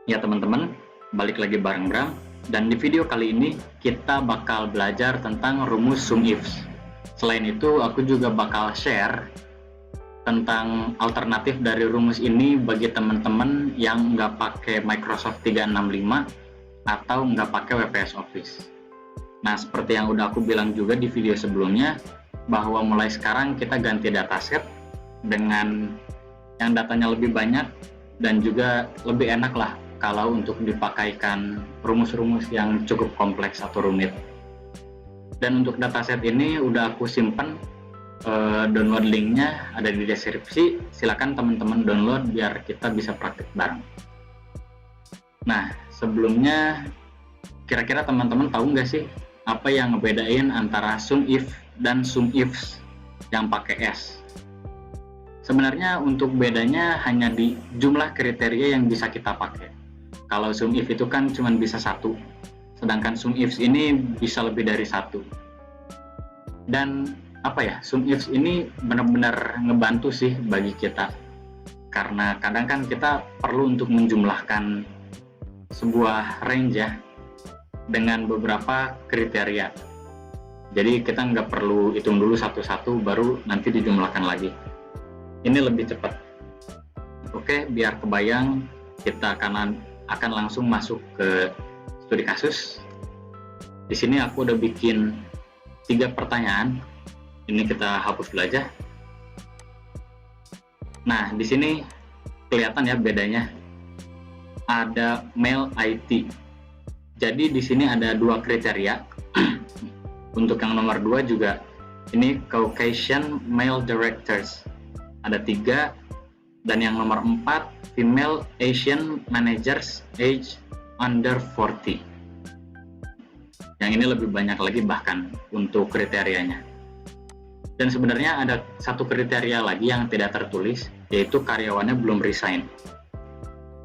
Ya teman-teman, balik lagi bareng Bram, dan di video kali ini kita bakal belajar tentang rumus SUMIFS. Selain itu, aku juga bakal share tentang alternatif dari rumus ini bagi teman-teman yang nggak pakai Microsoft 365 atau nggak pakai WPS Office. Nah, seperti yang udah aku bilang juga di video sebelumnya, bahwa mulai sekarang kita ganti dataset dengan yang datanya lebih banyak dan juga lebih enak lah kalau untuk dipakaikan rumus-rumus yang cukup kompleks atau rumit. Dan untuk dataset ini udah aku simpen, download linknya ada di deskripsi. Silakan teman-teman download biar kita bisa praktik bareng. Nah, sebelumnya kira-kira teman-teman tahu nggak sih apa yang ngebedain antara SUMIF dan SUMIFS yang pakai S? Sebenarnya untuk bedanya hanya di jumlah kriteria yang bisa kita pakai. Kalau SUMIF itu kan cuma bisa satu, sedangkan SUMIFS ini bisa lebih dari satu. Dan SUMIFS ini benar-benar ngebantu sih bagi kita, karena kadang kan kita perlu untuk menjumlahkan sebuah range ya dengan beberapa kriteria. Jadi kita nggak perlu hitung dulu satu-satu baru nanti dijumlahkan lagi. Ini lebih cepat. Oke, biar kebayang, kita akan langsung masuk ke studi kasus. Di sini aku udah bikin 3 pertanyaan. Ini kita hapus dulu aja. Nah, di sini kelihatan ya bedanya. Ada male IT. Jadi di sini ada 2 kriteria. Untuk yang nomor 2 juga ini Caucasian male directors. Ada 3. Dan yang nomor 4 female Asian managers age under 40. Yang ini lebih banyak lagi bahkan untuk kriterianya. Dan sebenarnya ada satu kriteria lagi yang tidak tertulis, yaitu karyawannya belum resign.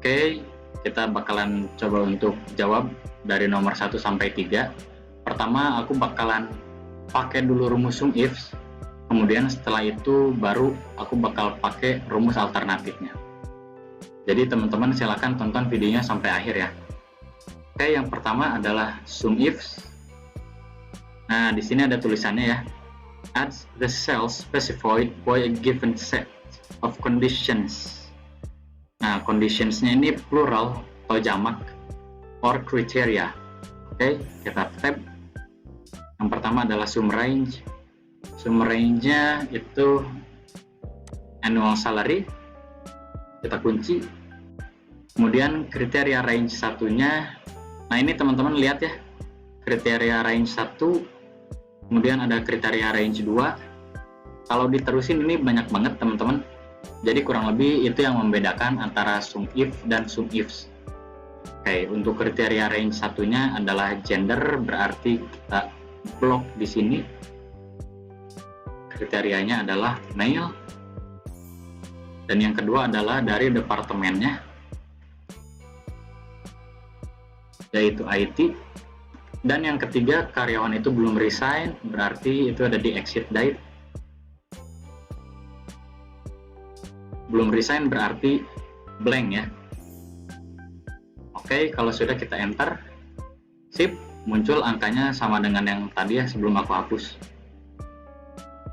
Oke, kita bakalan coba untuk jawab dari nomor 1 sampai 3. Pertama, aku bakalan pakai dulu rumus SUMIFS. Kemudian setelah itu baru aku bakal pakai rumus alternatifnya. Jadi teman-teman silakan tonton videonya sampai akhir ya. Oke, yang pertama adalah SUMIFS. Nah, di sini ada tulisannya ya. Adds the cells specified by a given set of conditions. Nah, conditionsnya ini plural atau jamak, or criteria. Oke, kita tab. Yang pertama adalah sum range. Sum range-nya itu annual salary. Kita kunci. Kemudian kriteria range satunya. Nah, ini teman-teman lihat ya. Kriteria range 1, kemudian ada kriteria range 2. Kalau diterusin ini banyak banget teman-teman. Jadi kurang lebih itu yang membedakan antara SUMIF dan SUMIFS. Oke, untuk kriteria range satunya adalah gender, berarti kita blok di sini. Kriterianya adalah male. Dan yang kedua adalah dari departemennya, yaitu IT. Dan yang ketiga, karyawan itu belum resign, berarti itu ada di exit date. Belum resign berarti blank ya. Oke, kalau sudah kita enter, sip, muncul angkanya sama dengan yang tadi ya sebelum aku hapus.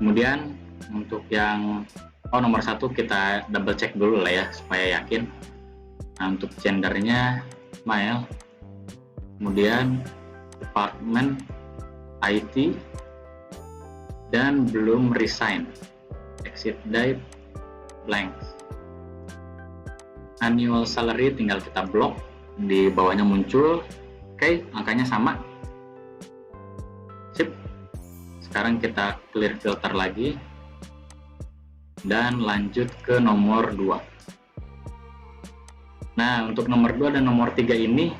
Kemudian untuk yang nomor 1 kita double check dulu lah ya supaya yakin. Nah, untuk gendernya male. Kemudian department IT dan belum resign, exit date blank. Annual salary tinggal kita blok, di bawahnya muncul. Oke, angkanya sama. Sip. Sekarang kita clear filter lagi dan lanjut ke nomor 2. Nah, untuk nomor 2 dan nomor 3 ini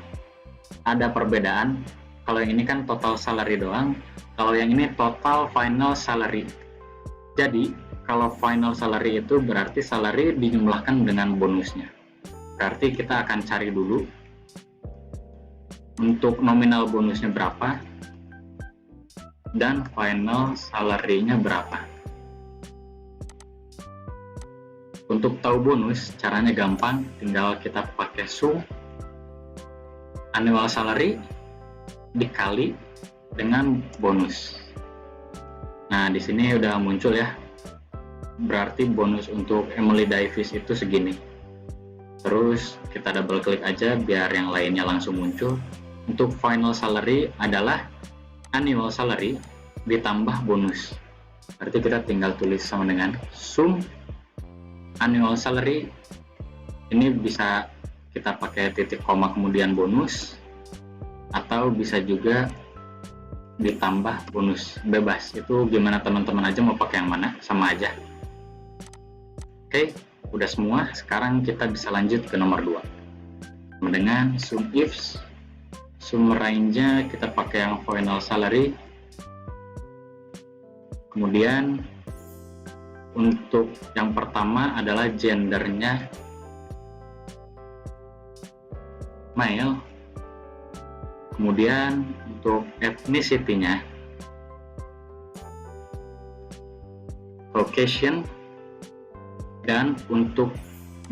ada perbedaan. Kalau yang ini kan total salary doang, kalau yang ini total final salary. Jadi kalau final salary itu berarti salary dijumlahkan dengan bonusnya. Berarti kita akan cari dulu untuk nominal bonusnya berapa dan final salary-nya berapa. Untuk tahu bonus caranya gampang, tinggal kita pakai sum annual salary dikali dengan bonus. Nah, di sini udah muncul ya. Berarti bonus untuk Emily Davis itu segini. Terus kita double klik aja biar yang lainnya langsung muncul. Untuk final salary adalah annual salary ditambah bonus. Berarti kita tinggal tulis sama dengan sum annual salary. Ini bisa kita pakai titik koma kemudian bonus, atau bisa juga ditambah bonus, bebas. Itu gimana teman-teman aja mau pakai yang mana, sama aja. Oke, udah semua. Sekarang kita bisa lanjut ke nomor 2 dengan sum ifs. Sum range-nya kita pakai yang final salary. Kemudian untuk yang pertama adalah gendernya male. Kemudian untuk ethnicity-nya Caucasian, dan untuk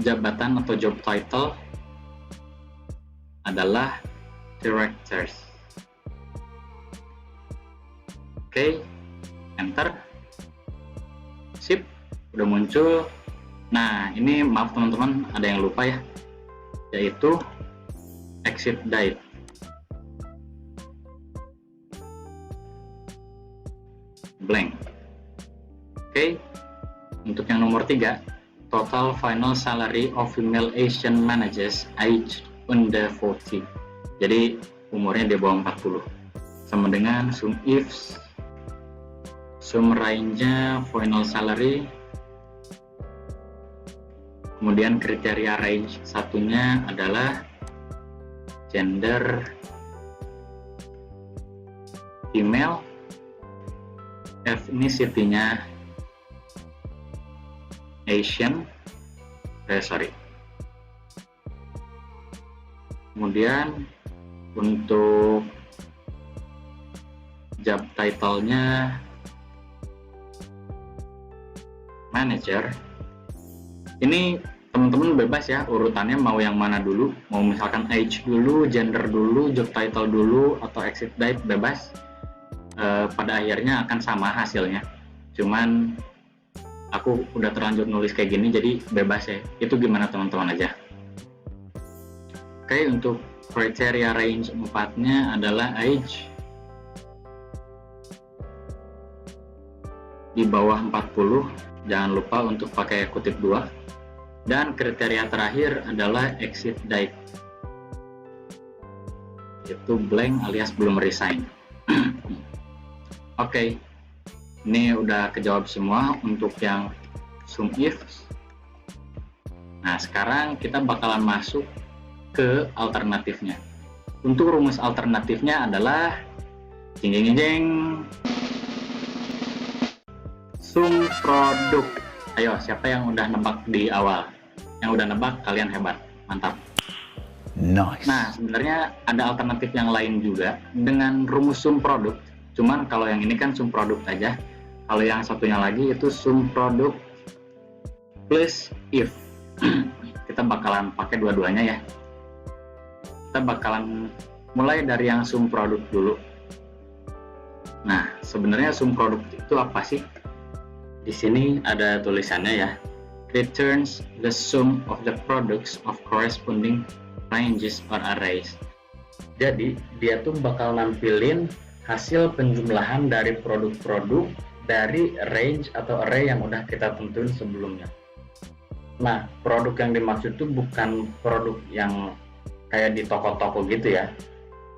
jabatan atau job title adalah directors. Oke, enter. Sip, udah muncul. Nah, ini maaf teman-teman, ada yang lupa ya, yaitu exit date. Blank. Oke, untuk yang nomor 3, total final salary of female Asian managers age under 40. Jadi umurnya di bawah 40. Sama dengan sum ifs, sum range-nya final salary. Kemudian kriteria range satunya adalah gender female, ethnicity-nya Asian, kemudian untuk job title-nya manager. Ini teman-teman bebas ya urutannya mau yang mana dulu, mau misalkan age dulu, gender dulu, job title dulu, atau exit date, bebas. Pada akhirnya akan sama hasilnya, cuman aku udah terlanjur nulis kayak gini jadi bebas ya, itu gimana teman-teman aja. Oke, untuk kriteria range 4-nya adalah age di bawah 40, jangan lupa untuk pakai kutip 2, dan kriteria terakhir adalah exit date, itu blank alias belum resign. Oke, ini udah kejawab semua untuk yang sum ifs. Nah, sekarang kita bakalan masuk ke alternatifnya. Untuk rumus alternatifnya adalah jeng jeng jeng, sum produk. Ayo, siapa yang udah nebak di awal? Yang udah nebak, kalian hebat, mantap. Nice. Nah, sebenarnya ada alternatif yang lain juga dengan rumus sum produk. Cuman kalau yang ini kan sum produk saja. Kalau yang satunya lagi itu sum produk plus if. Kita bakalan pakai dua-duanya ya. Kita bakalan mulai dari yang sum produk dulu. Nah, sebenarnya sum produk itu apa sih? Di sini ada tulisannya ya. Returns the sum of the products of corresponding ranges or arrays. Jadi, dia tuh bakal nampilin hasil penjumlahan dari produk-produk dari range atau array yang udah kita tentuin sebelumnya. Nah, produk yang dimaksud itu bukan produk yang kayak di toko-toko gitu ya,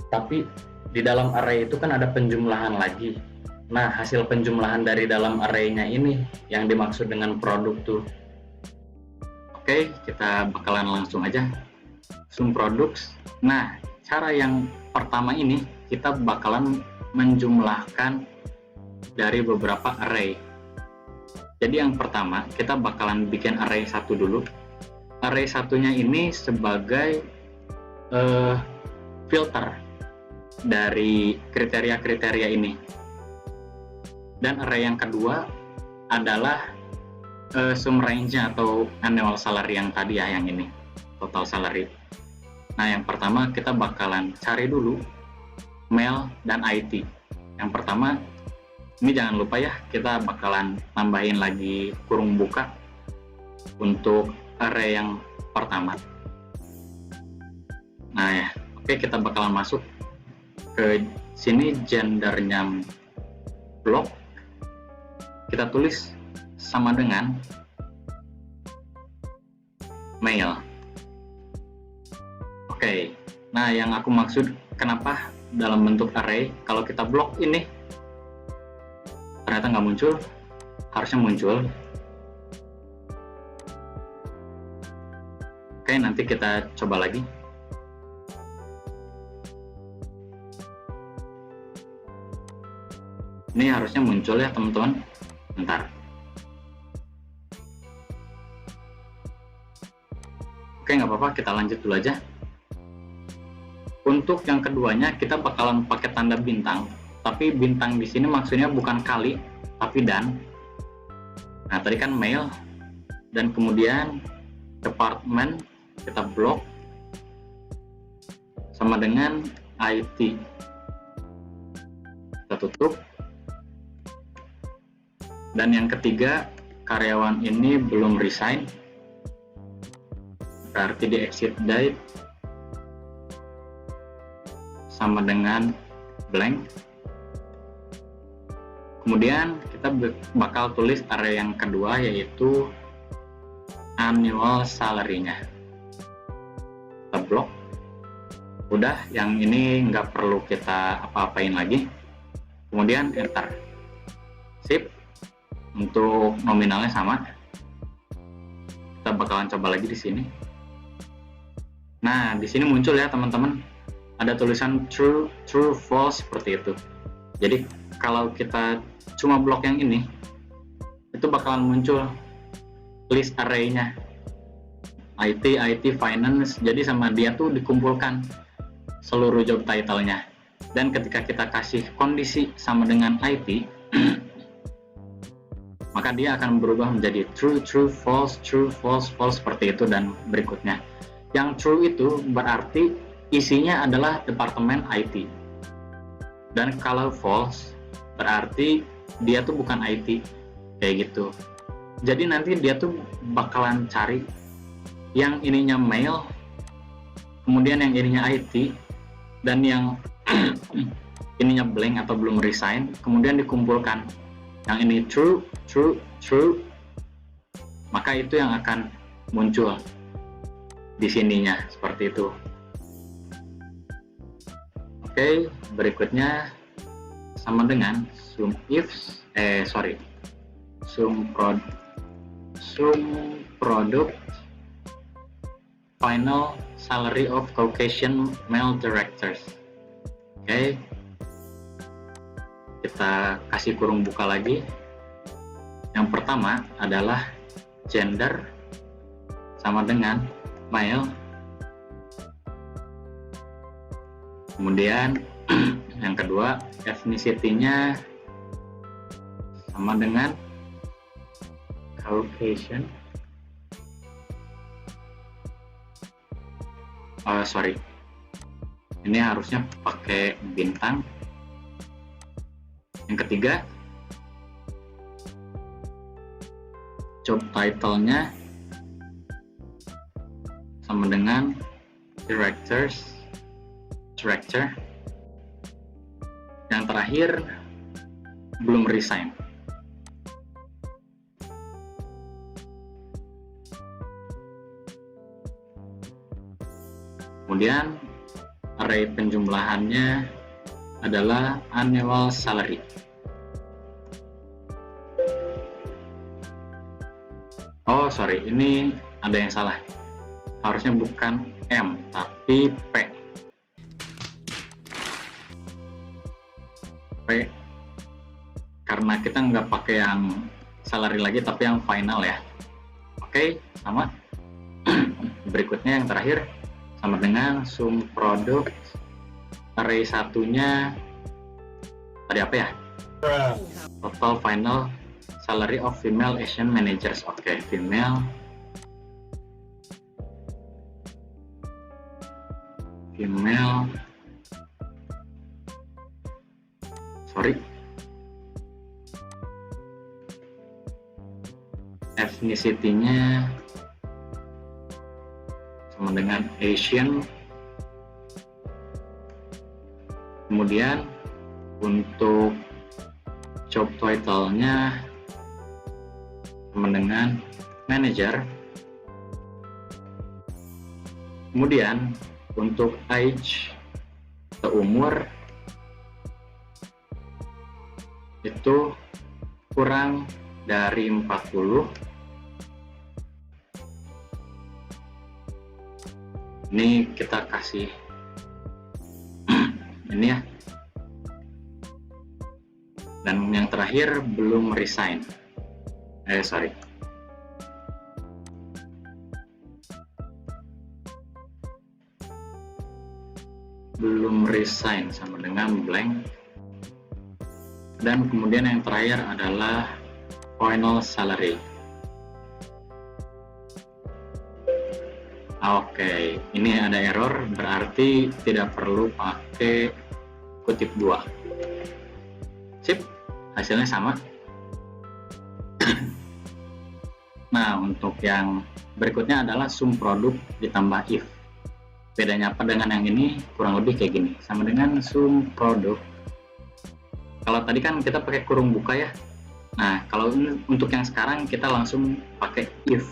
tapi di dalam array itu kan ada penjumlahan lagi. Nah, hasil penjumlahan dari dalam array-nya ini yang dimaksud dengan produk tuh. Oke, kita bakalan langsung aja sum products. Nah, cara yang pertama ini kita bakalan menjumlahkan dari beberapa array. Jadi yang pertama kita bakalan bikin array 1 dulu. Array satunya ini sebagai filter dari kriteria-kriteria ini. Dan array yang kedua adalah sum range-nya atau annual salary yang tadi ya, yang ini total salary. Nah, yang pertama kita bakalan cari dulu mail dan IT. Yang pertama, ini jangan lupa ya, kita bakalan tambahin lagi kurung buka untuk array yang pertama. Nah ya, oke, kita bakalan masuk ke sini, gendernya blok, kita tulis sama dengan mail. Oke, nah yang aku maksud kenapa dalam bentuk array, kalau kita blok ini ternyata nggak muncul, harusnya muncul. Oke, nanti kita coba lagi. Ini harusnya muncul ya teman-teman. Bentar. Oke, nggak apa-apa, kita lanjut dulu aja. Untuk yang keduanya kita bakalan pakai tanda bintang, tapi bintang di sini maksudnya bukan kali, tapi dan. Nah, tadi kan mail, dan kemudian department kita blok sama dengan IT. Kita tutup. Dan yang ketiga, karyawan ini belum resign, berarti di exit date sama dengan blank. Kemudian kita bakal tulis area yang kedua, yaitu annual salary-nya. Kita blok. Udah, yang ini nggak perlu kita apa-apain lagi. Kemudian enter. Sip. Untuk nominalnya sama. Kita bakalan coba lagi di sini. Nah, di sini muncul ya teman-teman, ada tulisan true, true, false seperti itu. Jadi kalau kita cuma blok yang ini, itu bakalan muncul list array-nya. IT, finance, jadi sama dia tuh dikumpulkan seluruh job title-nya. Dan ketika kita kasih kondisi sama dengan IT, maka dia akan berubah menjadi true, true, false, false seperti itu dan berikutnya. Yang true itu berarti isinya adalah departemen IT. Dan kalau false berarti dia tuh bukan IT, kayak gitu. Jadi nanti dia tuh bakalan cari yang ininya mail, kemudian yang ininya IT, dan yang ininya blank atau belum resign, kemudian dikumpulkan. Yang ini true, true, true, maka itu yang akan muncul di sininya seperti itu. Oke, berikutnya sama dengan sum product final salary of Caucasian male directors. Oke, kita kasih kurung buka lagi. Yang pertama adalah gender sama dengan male. Kemudian yang kedua ethnicity-nya sama dengan Caucasian. Ini harusnya pakai bintang. Yang ketiga, job title-nya sama dengan director. Yang terakhir, belum resign. Kemudian array penjumlahannya adalah annual salary. Ini ada yang salah. Harusnya bukan M, tapi P. Karena kita nggak pakai yang salary lagi, tapi yang final ya. Oke, sama. Berikutnya yang terakhir sama dengan sum product array satunya tadi apa ya? Total final salary of female Asian managers. Oke, female email, ethnicity-nya sama dengan Asian. Kemudian untuk job title-nya sama dengan manager. Kemudian untuk age atau umur itu kurang dari 40. Ini kita kasih ini ya. Dan yang terakhir belum resign. Belum resign sama dengan blank. Dan kemudian yang terakhir adalah final salary. Oke, ini ada error, berarti tidak perlu pakai kutip 2. Sip, hasilnya sama. Nah, untuk yang berikutnya adalah sum produk ditambah if. Bedanya apa dengan yang ini? Kurang lebih kayak gini, sama dengan sum produk. Kalau tadi kan kita pakai kurung buka ya. Nah, kalau untuk yang sekarang kita langsung pakai if.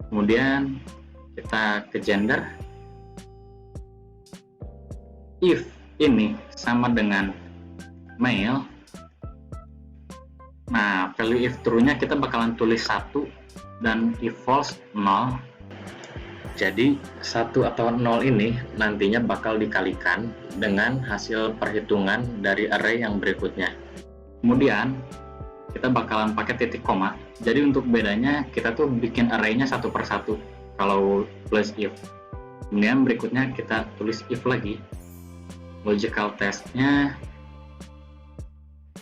Kemudian kita ke gender. If ini sama dengan male. Nah, value if true-nya kita bakalan tulis 1 dan if false 0. Jadi 1 atau 0 ini nantinya bakal dikalikan dengan hasil perhitungan dari array yang berikutnya. Kemudian kita bakalan pakai titik koma. Jadi untuk bedanya kita tuh bikin array-nya satu per satu kalau plus if. Kemudian berikutnya kita tulis if lagi. Logical test-nya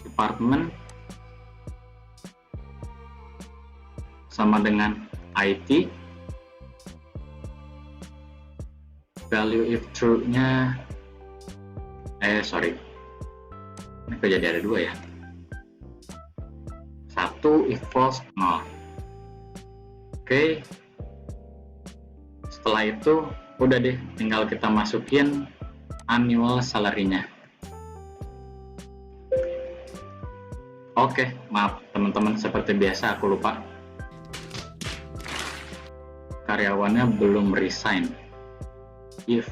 department sama dengan IT. Value if true-nya ini kok jadi ada 2 ya. 1 if false 0. Oke. Setelah itu udah deh, tinggal kita masukin annual salary-nya. Oke, maaf teman-teman, seperti biasa aku lupa. Karyawannya belum resign. If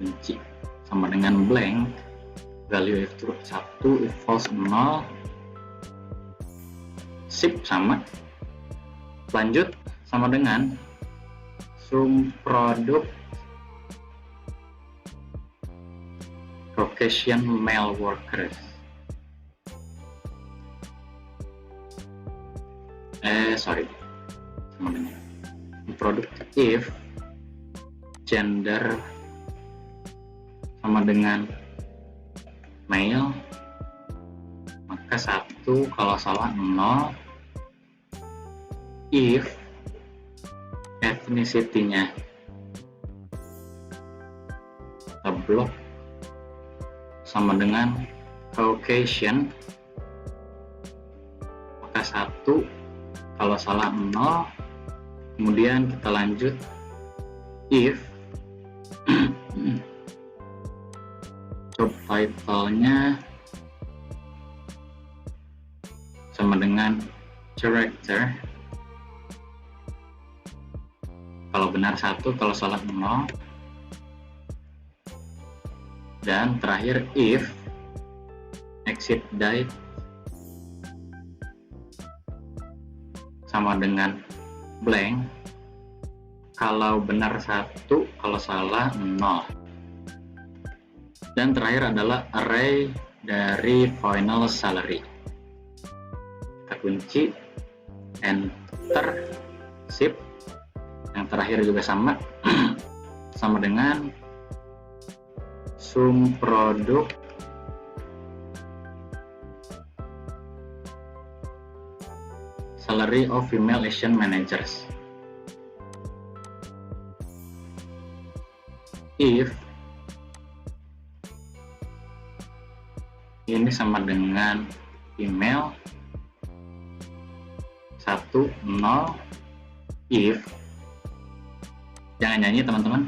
kunci sama dengan blank, value if true 1, if false 0. Sip, sama. Lanjut sama dengan sum produk Caucasian male workers. Sama dengan produk if gender sama dengan male, maka 1 kalau salah 0. If ethnicity-nya kita blok sama dengan Caucasian, maka 1 kalau salah 0. Kemudian kita lanjut if job title-nya sama dengan character, kalau benar 1, kalau salah 0. Dan terakhir if exit date sama dengan blank, kalau benar 1, kalau salah 0. Dan terakhir adalah array dari final salary. Kita kunci, enter, sip. Yang terakhir juga sama. Sama dengan sum produk salary of female Asian managers. If ini sama dengan female 1, 0, if jangan nyanyi teman-teman,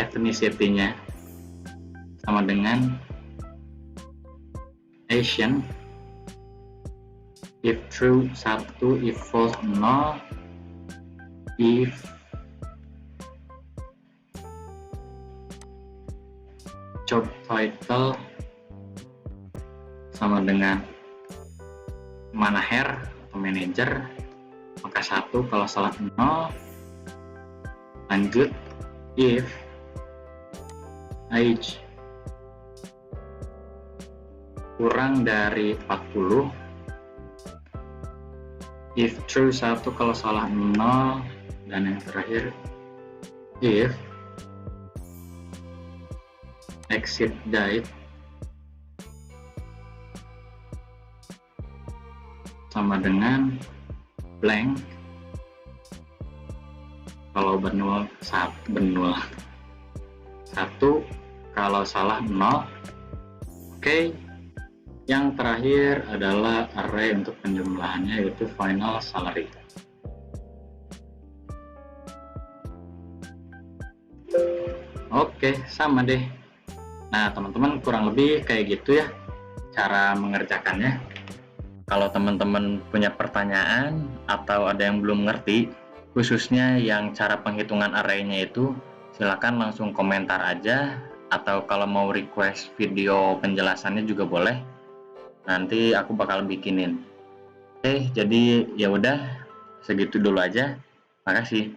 ethnicity-nya sama dengan Asian, if true 1, if false 0, if job title sama dengan manager atau manager, maka 1 kalau salah 0. Lanjut, if age kurang dari 40, if true 1 kalau salah 0, dan yang terakhir if exceed date sama dengan blank kalau benul 1 kalau salah 0. Oke, yang terakhir adalah array untuk penjumlahannya, yaitu final salary. Oke, sama deh. Nah teman-teman, kurang lebih kayak gitu ya cara mengerjakannya. Kalau teman-teman punya pertanyaan atau ada yang belum ngerti, khususnya yang cara penghitungan array-nya itu, silakan langsung komentar aja, atau kalau mau request video penjelasannya juga boleh. Nanti aku bakal bikinin. Oke, jadi ya udah segitu dulu aja. Makasih.